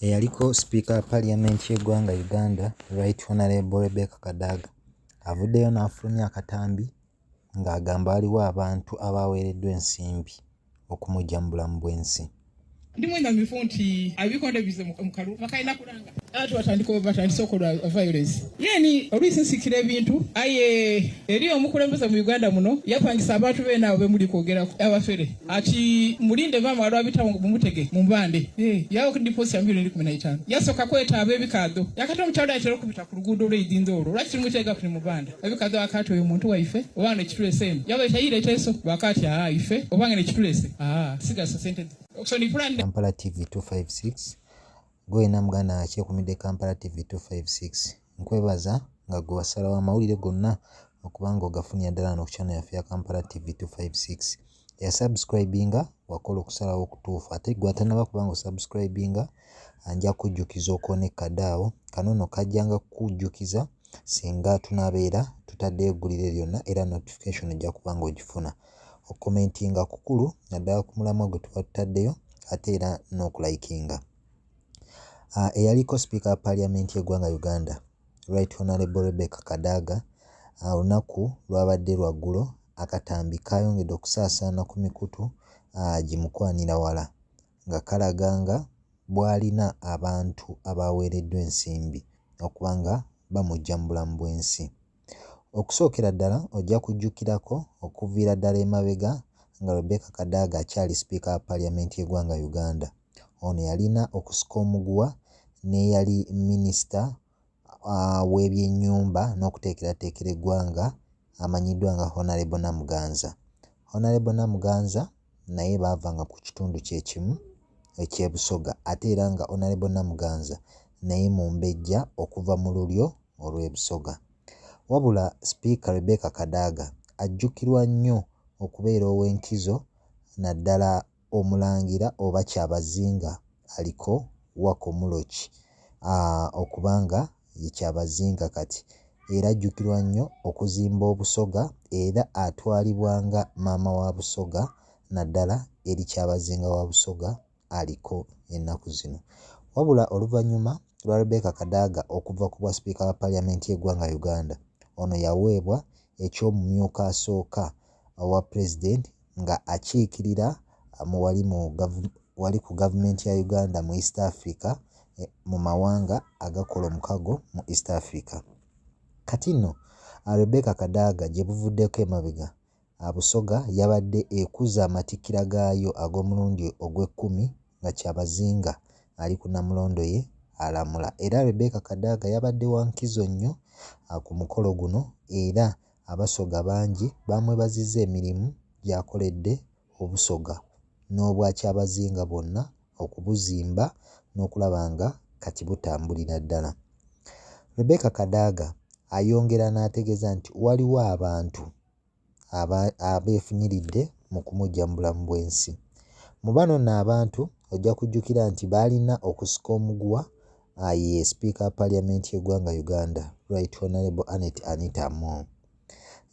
Eyaliko Speaker wa Parliament y'eggwanga Uganda, Right Honorable Rebecca Kadaga, avuddeyo n'afulumya akatambi ng'agamba waliwo abantu abaweereddwa ensimbi okumuggya mu bulamu bw'ensi. Ndi mwengamifu nti abikonde bize mu kalulu bakalina kulanga ati batandise okola violence yeni olwisinsikira ebintu aye eri omukulembeze mu Uganda muno yapangisa abantu beena abo bemuli kwogerako abafere ati mulinde mama waliwo abita mumutege mumbande yawo ndi posi ya milioni 15 yasoka kweta ab'ebikado yakati omukyalo yatera okubita ku luguudo olw'eyidinza olwo lwaki timutega kuli mubanda ebikado akati oyo muntu waife obanga ekitulese eno yabaita yireteso bakati ife obanga nekitulese sigaso sente Kampala TV 256 gwena muganda akyekumidde Kampala TV 256 nkwebaza nga gwe wasalawo amawulire gonna okubanga ogafunira ddala no ku channel yaffe ya Kampala TV 256 yasubscribinga wakola okusalawo okutuufu ate gwe atanaba kubanga osubscribinga anja kujjukiza okoneka ddaawo kanono kajjanga kujjukiza singa tunabeera tutadde eggulire lyonna era notification ejja kubanga ogifuna okukomentinga kukulu naddala ku mulamwa gwe tuba tutaddeyo ate era n'okulayikinga. Eyaliko Speaker wa Parliament y'eggwanga Uganda, Right Honorable Rebecca Kadaga, olunaku lwabadde lwaggulo akatambi kayongedde okusaasaana ku mikutu gimukwanira wala nga kalaganga bw'alina abantu abaweereddwa ensimbi okubanga bamuggya mu bulamu bw'ensi. Okusookera ddala ojja kujjukirako okuviira ddala emabega nga Rebecca Kadaga akyali Speaker wa Parliament y'eggwanga Uganda. Ono yalina okusika omuguwa n'eyali Minisita w'ebyennyumba n'okuteekerateekera eggwanga amanyiddwa nga Honorable Namuganza. Honorable Namuganza naye baavanga ku kitundu kyekimu eky'ebusoga ate era nga Honorable Namuganza naye mumbejja okuva mu lulyo olw'ebusoga. Wabula Speaker Rebecca Kadaga ajjukirwa nnyo okubeera ow'enkizo naddala omulangira oba Kyabazinga aliko Wako Muloki okubanga ye Kyabazinga kati era ajjukirwa nnyo okuzimba obusoga era atwalibwanga maama wa Busoga naddala eri Kyabazinga wa Busoga aliko ennaku zino. Wabula oluvannyuma lwa Rebecca Kadaga okuva ku bwa Speaker wa Parliament y'eggwanga Uganda, ono yaweebwa eky'omumyuka asooka owa President nga akiikirira wali ku gavumenti ya Uganda mu East Africa mu mawanga agakola omukago mu East Africa. Kati nno Rebecca Kadaga gye buvuddeko emabega Busoga yabadde ekuza amatikkira gaayo ag'omulundi ogw'ekkumi nga Kyabazinga ali ku Namulondo ye alamula era Rebecca Kadaga yabadde wa nkizo nnyo ku mukolo guno era Abasoga bangi bamwebazizza emirimu gy'akoledde obusoga n'obwa Kyabazinga bwonna okubuzimba n'okulaba nga kati butambulira ddala. Rebecca Kadaga ayongera n'ategeeza nti waliwo abantu abeefunyiridde mu kumuggya mu bulamu bw'ensi. Mu bano nno abantu ojja kujjukira nti baalina okusika omuguwa ye Speaker wa Parliament y'eggwanga Uganda, Right Honorable Anita Among.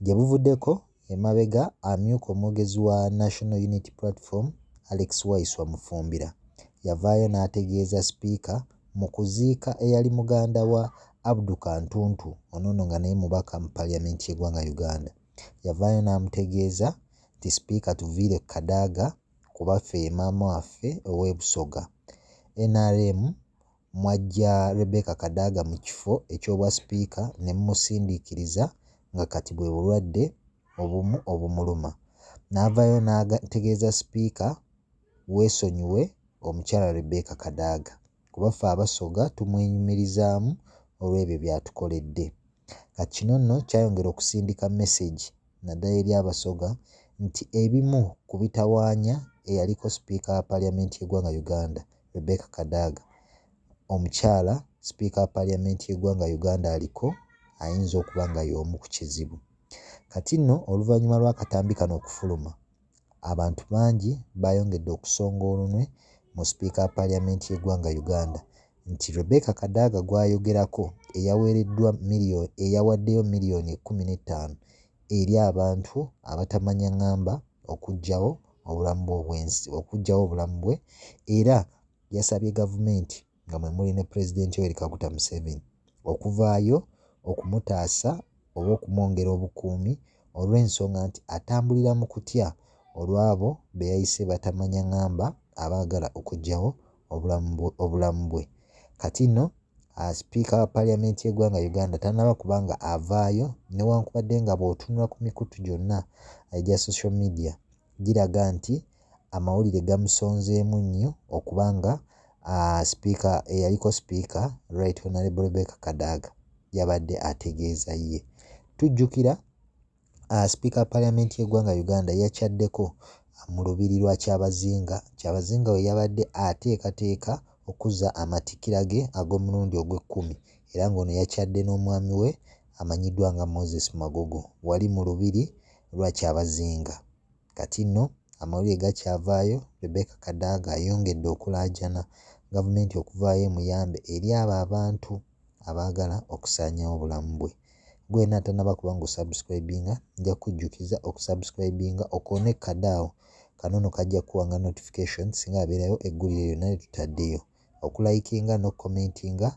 Gye buvuddeko emabega amyuka omwogezi wa National Unity Platform Alex Waiswa Mufumbira yavaayo n'ategeeza Speaker mu kuziika eyali muganda wa Abdu Kantuntu onono nga naye mubaka mu Parliament y'eggwanga Uganda. Yavaayo n'amutegeeza nti Speaker tuviire Kadaga kuba ffe maama waffe ow'ebusoga. NRM mwajja Rebecca Kadaga mu kifo eky'obwa Speaker ne mumusindiikiriza nga kati bwe bulwadde obumu obumuluma. N'avaayo n'ategeeza Speaker weesonyiwe omukyala Rebecca Kadaga kuba ffe Abasoga tumwenyumirizaamu olw'ebyo by'atukoledde. Kati kino nno kyayongera okusindika message naddala eri Abasoga nti ebimu ku bitawaanya eyaliko Speaker wa Parliament y'eggwanga Uganda, Rebecca Kadaga, omukyala Speaker wa Parliament y'eggwanga Uganda aliko ayinza okuba nga y'omu ku kizibu. Kati nno oluvannyuma lw'akatambi kano okufuluma, abantu bangi bayongedde okusonga olunwe mu Speaker wa Parliament y'eggwanga Uganda nti Rebecca Kadaga gw'ayogerako eyawaddeyo miliyoni 15 eri abantu abatamanya ngamba okuggyawo obulamu bwe era yasabye gavumenti nga mwe muli ne Pulezidenti Yoweri Kaguta Museveni okuvaayo okumutaasa oba okumwongera obukuumi olw'ensonga nti atambulira mu kutya olw'abo be yayise batamanya ngamba abaagala okuggyawo obulamu bwe. Kati nno Sipiika wa Paalamenti y'eggwanga Uganda tannaba kubanga avaayo newankubadde nga bw'otunula ku mikutu gyonna egya social media giraga nti amawulire gamusonzeemu nnyo okubanga Sipiika eyaliko Sipiika Right Honorable Rebecca Kadaga yabadde ategeeza ye. Tujjukira Sipiika wa Paalamenti y'eggwanga Uganda yakyaddeko mu lubiri lwa Kyabazinga. Kyabazinga we yabadde ateekateeka okuzza amatikkira ge ag'omulundi ogw'ekkumi era ng'ono yakyadde n'omwami we amanyiddwa nga Moses Magogo wali mu lubiri lwa Kyabazinga. Kati nno amawulire gakyavaayo, Rebecca Kadaga ayongedde okulaajana gavumenti okuvaayo emuyambe eri abo abantu abaagala okusaanyawo obulamu bwe. Gwe n'atannaba kubanga osubscribinga nja kujjukiza okusubscribinga okoone kadaawo kanono kajja kuwanga notification singa abeerayo eggulire lyonna litutaddeyo. Okulayikinga n'okukomentinga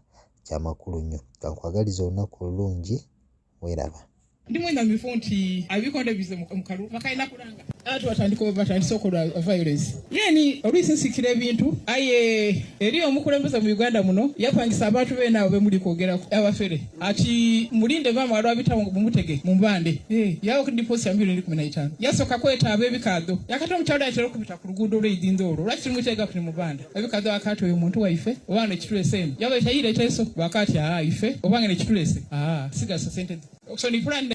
kya makulu nnyo. Kankwagaliza olunaku olulungi, weeraba. Ndi mwenamifu nti abikonde bize mu kalulu bakalina kulanga ati batandise okola violence. Yeni oluusi nsikira ebintu aye eri omukulembeze mu Uganda muno yapangisa abantu beena abo bemuli kwogerako abafere ati mulinde mama waliwo abitawo mumutege mu mbande yawo ku deposit ya $15,000 yasoka kwetaba ebikado yakati omukyalo atera okubita ku luguudo olw'eyidinza olwo lwaki tumutega ku mu mbande ebikado akati oyo muntu waife obanga ekitulese eno yaba etayire teso wakati ife obanga nekitulese sigasa sente so ni plan